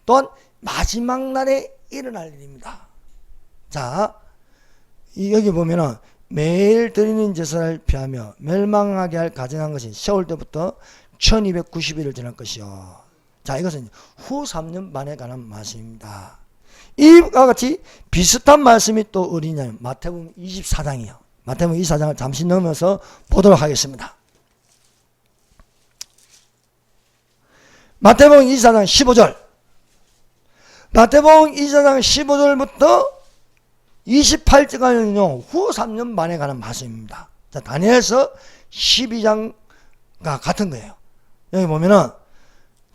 또한 마지막 날에 일어날 일입니다. 자, 여기 보면은 매일 드리는 제사를 피하며 멸망하게 할 가증한 것이 세월 때부터 1290일을 지날 것이요. 자, 이것은 후 3년 반에 관한 말씀입니다. 이와 같이 비슷한 말씀이 또 어디냐면 마태복음 24장이요. 마태복음 24장을 잠시 넘어서 보도록 하겠습니다. 마태복음 24장 15절. 마태복음 24장 15절부터 28절까지는요, 후 3년 만에 관한 말씀입니다. 자, 다니엘서 12장과 같은 거예요. 여기 보면은,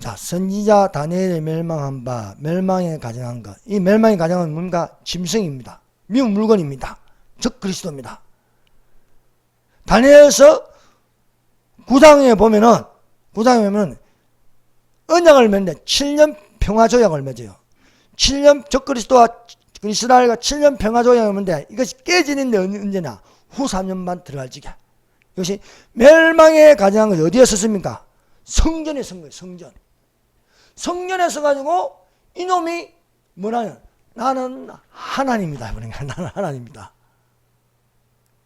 자, 선지자 다니엘이 멸망한 바, 멸망에 가정한 것. 이 멸망에 가정한 뭔가 짐승입니다. 미국 물건입니다. 즉 그리스도입니다. 다니엘서 9장에 보면은, 언약을 맺는데 7년 평화조약을 맺어요. 7년 적그리스도와 이스라엘과 7년 평화조약을 맺는데 이것이 깨지는데 언제나 후 3년 반 들어갈 적에. 이것이 멸망에 가정한 것이 어디에 썼습니까? 성전에 쓴 거예요. 성전에 써가지고 이놈이 뭐라냐? 나는 하나님이다. 그러니까 나는 하나님이다.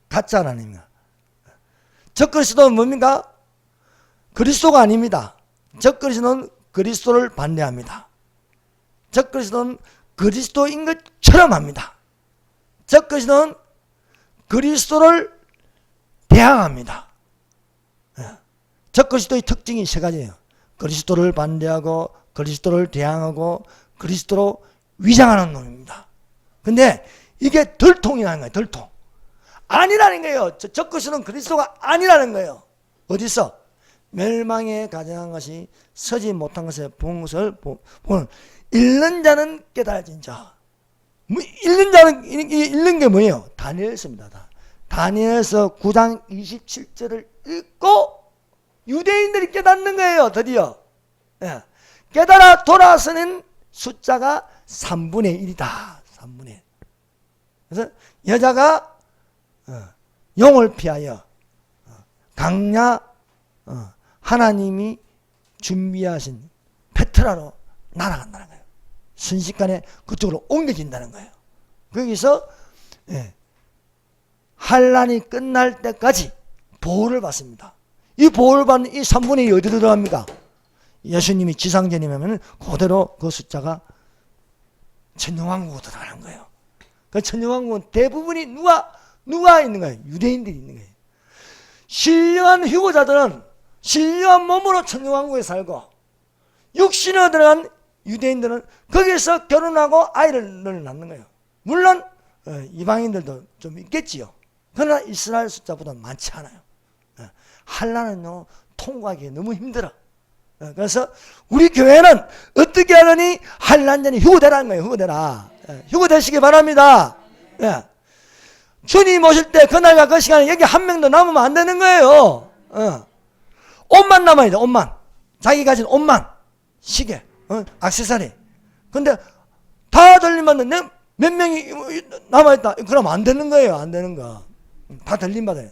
가짜 하나님이다. 적그리스도는 뭡니까? 그리스도가 아닙니다. 적그리스도는 그리스도를 반대합니다. 적그리스도는 그리스도인 것처럼 합니다. 적그리스도는 그리스도를 대항합니다. 적그리스도의 특징이 세 가지예요. 그리스도를 반대하고 그리스도를 대항하고 그리스도로 위장하는 놈입니다. 근데 이게 덜통이라는 거예요. 덜통. 아니라는 거예요. 저 것은 그리스도가 아니라는 거예요. 어디서? 멸망에 가증한 것이 서지 못한 것에 본 것을 보는 읽는 자는 깨달아진 자. 읽는 자는 읽는 게 뭐예요? 다니엘서입니다. 다니엘서 9장 27절을 읽고 유대인들이 깨닫는 거예요. 드디어. 예. 깨달아 돌아서는 숫자가 3분의 1이다. 3분의 1. 그래서 여자가 용을 피하여 강야 하나님이 준비하신 페트라로 날아간다는 거예요. 순식간에 그쪽으로 옮겨진다는 거예요. 거기서 환란이 끝날 때까지 보호를 받습니다. 이 보호를 받는 이 3분의 1이 어디로 들어갑니까? 예수님이 지상전이면 그대로 그 숫자가 천년왕국으로 들어가는 거예요. 그 천년왕국은 대부분이 누가 있는 거예요? 유대인들이 있는 거예요. 신령한 휴거자들은 신령한 몸으로 천년왕국에 살고 육신으로 들어간 유대인들은 거기서 결혼하고 아이를 낳는 거예요. 물론 이방인들도 좀 있겠지요. 그러나 이스라엘 숫자보다 많지 않아요. 환란은요 통과하기 너무 힘들어. 그래서 우리 교회는 어떻게 하느니 환란 전에 휴거되라는 거예요. 휴거되라. 휴거되시기 바랍니다. 주님 오실 때 그날과 그 시간에 여기 한 명도 남으면 안 되는 거예요. 옷만 남아야 돼. 옷만. 자기 가진 옷만. 시계, 액세서리. 근데 다 들림받는 몇 명이 남아있다. 그러면 안 되는 거예요. 안 되는 거. 다 들림받아요.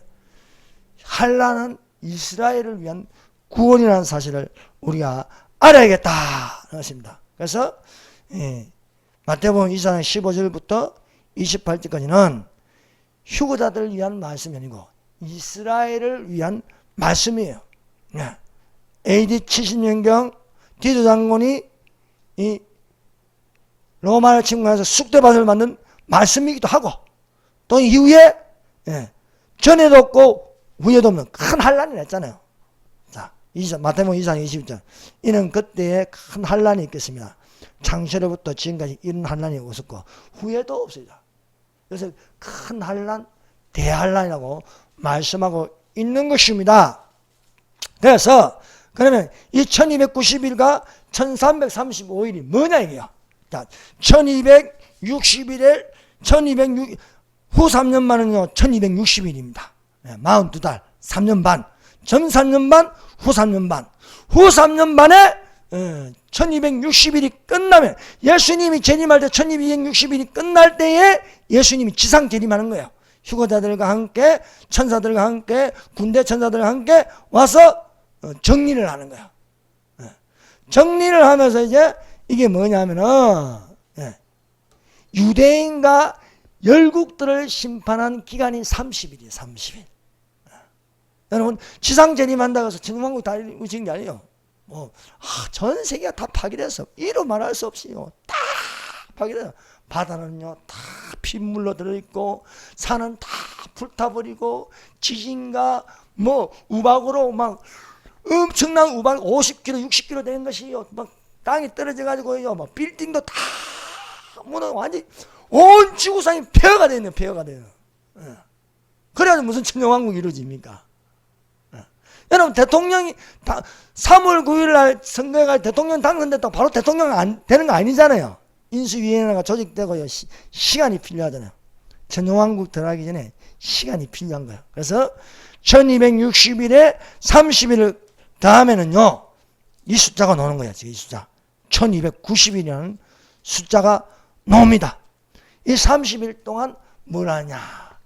환란은 이스라엘을 위한 구원이라는 사실을 우리가 알아야겠다. 하십니다. 그래서 마태복음 2장 15절부터 28절까지는 휴거자들을 위한 말씀이 아니고 이스라엘을 위한 말씀이에요. AD 70년경 디도 장군이 이 로마를 침공해서 쑥대밭을 만든 말씀이기도 하고 또 이후에 전에도 없고 후에도 없는 큰 환란이 났잖아요. 자, 마태복음 2장 20절 이는 그때에 큰 환란이 있겠습니다. 창세로부터 지금까지 이런 환란이 없었고 후에도 없습니다. 그래서 큰 환란, 대환란이라고 말씀하고 있는 것입니다. 그래서 그러면 이 1290일과 1335일이 뭐냐 이게요. 자, 1260일에 1206 후 3년만은요 1260일입니다. 42달, 3년 반, 전 3년 반, 후 3년 반. 후 3년 반에 1260일이 끝나면 예수님이 재림할 때 1260일이 끝날 때에 예수님이 지상 재림하는 거예요. 휴거자들과 함께 천사들과 함께 군대 천사들과 함께 와서 정리를 하는 거예요. 정리를 하면서 이제 이게 뭐냐면은 유대인과 열국들을 심판한 기간이 30일이에요. 30일. 여러분 지상 재림한다고 해서 천년왕국 다 이루어진 게 아니에요. 전 세계가 다 파괴돼서 이루 말할 수 없이요. 다 파괴돼요. 바다는요 다 핏물로 들어있고 산은 다 불타버리고 지진과 우박으로 막 엄청난 우박 50km 60km 되는 것이요. 막 땅이 떨어져 가지고요. 막 빌딩도 다 완전히 온 지구상이 폐허가 되어 있는 폐허가 돼요. 그래야지 무슨 천년왕국이 이루어집니까? 여러분 대통령이 3월 9일 날 선거가 대통령 당선됐다고 바로 대통령 안 되는 거 아니잖아요. 인수위원회가 조직되고요. 시간이 필요하잖아요. 천년왕국 들어가기 전에 시간이 필요한 거예요. 그래서 1260일에 30일을 더하면은요 이 숫자가 나오는 거예요. 이 숫자 1290일이라는 숫자가 나옵니다. 이 30일 동안 뭘 하냐?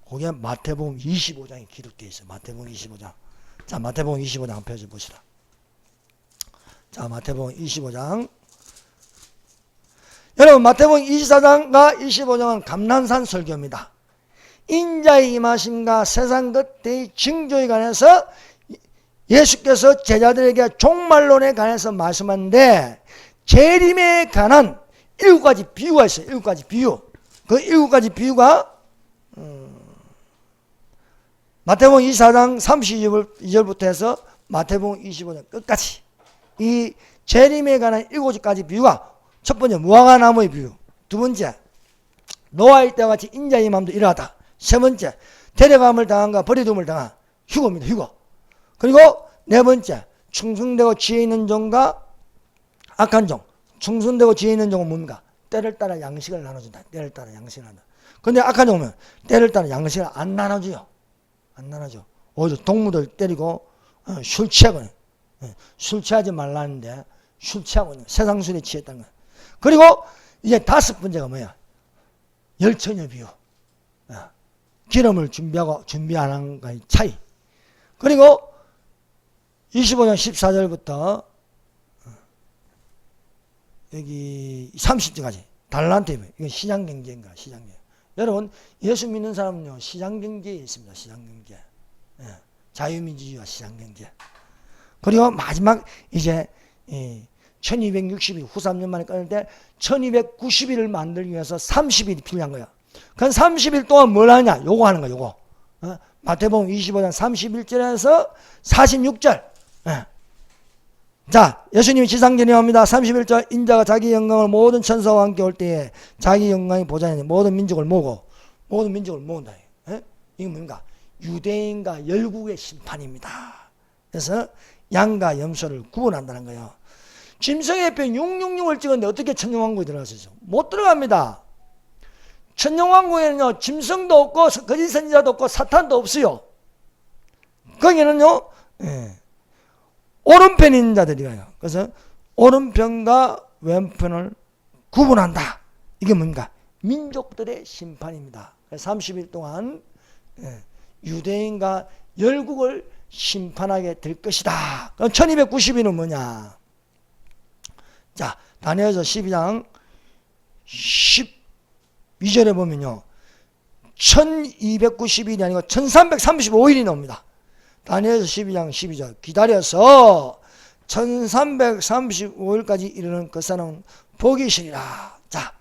거기에 마태복음 25장에 기록되어 있어요. 마태복음 25장. 자, 마태복음 25장 한 펴서 보시라. 자, 마태복음 25장. 여러분, 마태복음 24장과 25장은 감난산 설교입니다. 인자의 임하심과 세상 끝의 징조에 관해서 예수께서 제자들에게 종말론에 관해서 말씀하는데 재림에 관한 7가지 비유가 있어요. 7가지 비유. 그 7가지 비유가 마태복음 24장 32절부터 해서 마태복음 25장 끝까지 이 재림에 관한 7가지 비유가, 첫 번째 무화과나무의 비유, 두 번째 노아의 때와 같이 인자의 마음도 일어났다, 세 번째 데려감을 당한과 버려둠을 당한 휴거입니다. 휴거. 그리고 네 번째 충성되고 지혜 있는 종과 악한 종. 충성되고 지혜 있는 종은 뭡니까? 때를 따라 양식을 나눠준다. 때를 따라 양식을 나눠준다. 근데 악한 종은 때를 따라 양식을 안 나눠줘요. 안 나눠줘. 오히려 동무들 때리고 술 취하거든. 술 취하지 말라는데 술 취하고 있는, 세상 술에 취했다는 거야. 그리고 이제 다섯 번째가 뭐야? 열처녀 비유. 기름을 준비하고 준비 안 한 거의 차이. 그리고 25장 14절부터 여기 30절까지 달란트. 이건 시장경제인가? 시장경제. 여러분, 예수 믿는 사람은요, 시장경제에 있습니다. 시장경제. 자유민주주의와 시장경제. 그리고 마지막 이제 1260일, 후 3년 만에 끊을 때 1290일을 만들기 위해서 30일이 필요한 거예요. 그 30일 동안 뭘 하냐? 요거 하는 거야, 요거. 마태복음 25장 31절에서 46절. 자, 예수님이 지상전에 합니다. 31절, 인자가 자기 영광을 모든 천사와 함께 올 때에 자기 영광이 보좌에 모든 민족을 모으고, 모든 민족을 모은다. 이게 뭔가? 유대인과 열국의 심판입니다. 그래서 양과 염소를 구분한다는 거예요. 짐승의 뼈 666을 찍었는데 어떻게 천년왕국에 들어갔었죠? 못 들어갑니다. 천년왕국에는요, 짐승도 없고 거짓 선지자도 없고 사탄도 없어요. 거기는요, 오른편 있는 자들이 가요. 그래서 오른편과 왼편을 구분한다. 이게 뭔가? 민족들의 심판입니다. 30일 동안 유대인과 열국을 심판하게 될 것이다. 그럼 1290일은 뭐냐? 자, 다니엘서 12장 12절에 보면요, 1290일이 아니고 1335일이 나옵니다. 다니엘서 12장 12절, 기다려서 1335일까지 이르는 그 사람은 복이 있으리라. 자,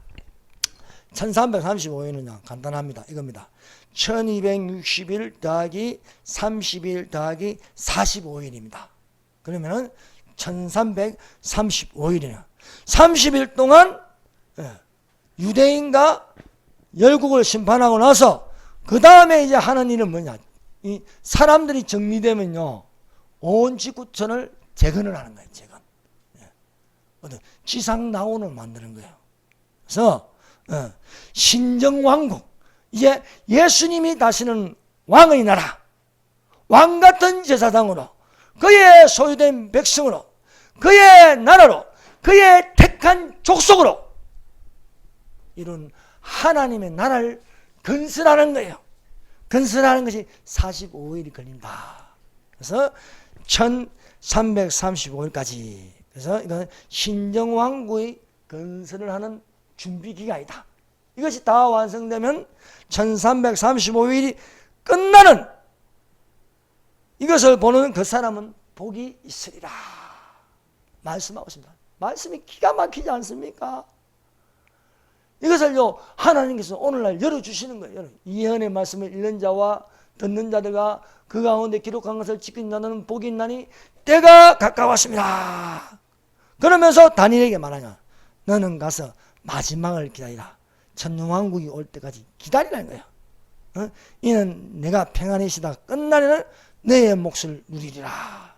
1335일은요, 간단합니다. 이겁니다. 1260일 더하기 30일 더하기 45일입니다. 그러면은 1335일이네요. 30일 동안 유대인과 열국을 심판하고 나서 그 다음에 이제 하는 일은 뭐냐? 이 사람들이 정리되면요, 온 지구촌을 재건을 하는 거예요. 재건. 지상 나원을 만드는 거예요. 그래서 신정왕국, 이제 예수님이 다시는 왕의 나라, 왕 같은 제사장으로, 그의 소유된 백성으로, 그의 나라로, 그의 택한 족속으로 이룬 하나님의 나라를 건설하는 거예요. 건설하는 것이 45일이 걸린다. 그래서 1335일까지. 그래서 이건 신정왕국의 건설을 하는 준비기간이다. 이것이 다 완성되면 1335일이 끝나는, 이것을 보는 그 사람은 복이 있으리라 말씀하고 있습니다. 말씀이 기가 막히지 않습니까? 이것을요, 하나님께서 오늘날 열어주시는 거예요. 예언의 말씀을 읽는 자와 듣는 자들과 그 가운데 기록한 것을 지키는 자는 복이 있나니 때가 가까웠습니다. 그러면서 다니엘에게 말하냐? 너는 가서 마지막을 기다리라. 천년왕국이 올 때까지 기다리라는 거예요. 이는 내가 평안이시다 끝나려는 너의 몫을 누리리라.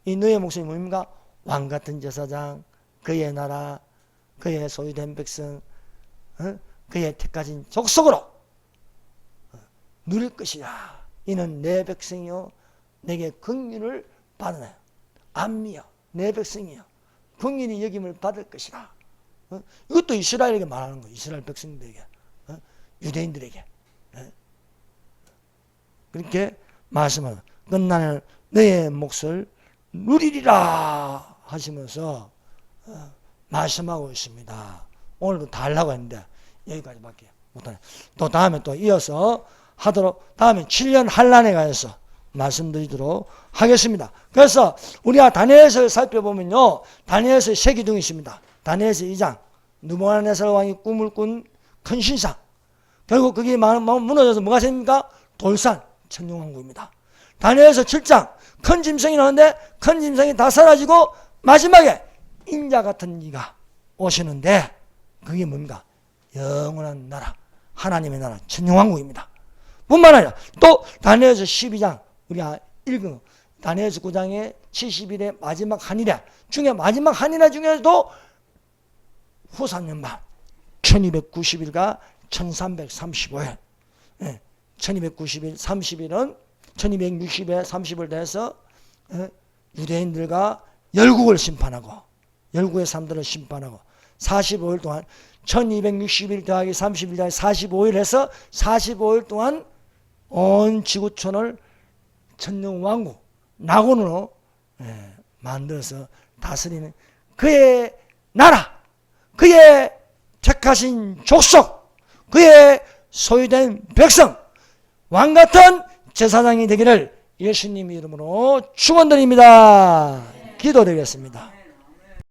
이 너의 몫이 뭡니까? 왕같은 제사장, 그의 나라, 그의 소유된 백성, 그의 택하신 족속으로 누릴 것이라. 이는 내 백성이요 내게 긍휼을 받으나요. 안미여 내 백성이요 긍휼히 여김을 받을 것이라. 이것도 이스라엘에게 말하는 거예요. 이스라엘 백성들에게, 유대인들에게. 그렇게 말씀을 끝나는 너의 몫을 누리리라 하시면서 말씀하고 있습니다. 오늘도 다 하려고 했는데 여기까지밖에 못하네. 또 다음에 또 이어서 하도록, 다음에 7년 환란에 관해서 말씀드리도록 하겠습니다. 그래서 우리가 다니엘서를 살펴보면요, 다니엘서에 세 기둥이 있습니다. 다니엘서 2장, 느부갓네살 왕이 꿈을 꾼 큰 신상. 결국 그게 무너져서 뭐가 생깁니까? 돌산, 천년왕국입니다. 다니엘서 7장, 큰 짐승이 나오는데 큰 짐승이 다 사라지고 마지막에 인자 같은 이가 오시는데 그게 뭔가? 영원한 나라, 하나님의 나라, 천년왕국입니다. 뿐만 아니라 또 다니엘서 12장 우리가 읽은 다니엘서 9장의 70일의 마지막 한일에 중에 마지막 한일에 중에서도 후 3년반 1290일과 1335일 1290일 30일은 1260에 30을 대해서 유대인들과 열국을 심판하고 열국의 삶들을 심판하고 45일 동안 1260일 더하기 30일 더하기 45일 해서 45일 동안 온 지구촌을 천년왕국 낙원으로 만들어서 다스리는 그의 나라, 그의 택하신 족속, 그의 소유된 백성, 왕같은 제사장이 되기를 예수님 이름으로 축원드립니다. 기도드리겠습니다.